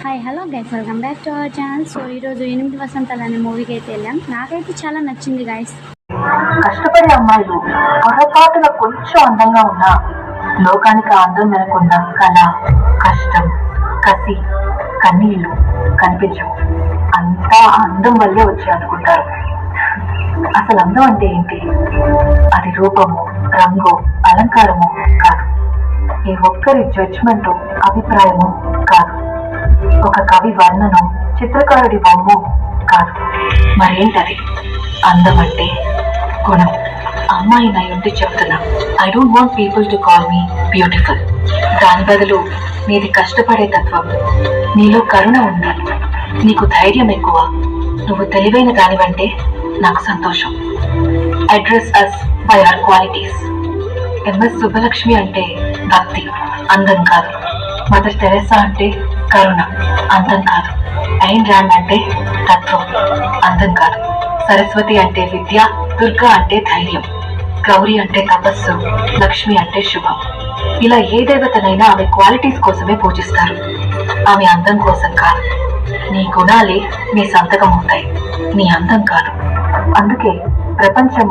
Hi hello guys, welcome back to our channel. So ఈరోజు 8 వసంతాలు అనే మూవీకి అయితే వెళ్ళాం. నాకైతే చాలా నచ్చింది గైస్. కష్టపడే అమ్మాయిలు పొరపాటున కొంచెం అందంగా ఉన్నా లోకానికి అందం వెనకున్న కళ, కష్టం, కసి, కన్నీళ్లు కనిపించవు. అంతా అందం వల్లే వచ్చి అనుకుంటారు. అసలు అందం అంటే ఏంటి? అది రూపము, రంగు, అలంకారము కాదు. ఏ ఒక్కరి జడ్జ్మెంట్, అభిప్రాయము కాదు. ఒక కవి వర్ణనం, చిత్రకారుడి బొమ్మ కాదు. మరేంటది? అందం అంటే గుణం. అమ్మాయి నా ఉండి చెప్తున్నా, I don't want people to call me beautiful. దాని బదులు నీది కష్టపడే తత్వం, నీలో కరుణ ఉండాలి, నీకు ధైర్యం ఎక్కువ, నువ్వు తెలివైన దానివంటే నాకు సంతోషం. Address us by our qualities. MS Subbulakshmi అంటే భక్తి, అందం కాదు. మదర్ తెరెసా అంటే కరుణ, అందం కాదు. ఐన్ ర్యాండ్ అంటే తత్వం, అందం కాదు. సరస్వతి అంటే విద్య, దుర్గా అంటే ధైర్యం, గౌరీ అంటే తపస్సు, లక్ష్మి అంటే శుభం. ఇలా ఏ దేవతనైనా ఆమె క్వాలిటీస్ కోసమే పూజిస్తారు. ఆమె అందం కోసం కాదు. నీ గుణాలే నీ సంతకం ఉంటాయి, నీ అందం కాదు. అందుకే ప్రపంచం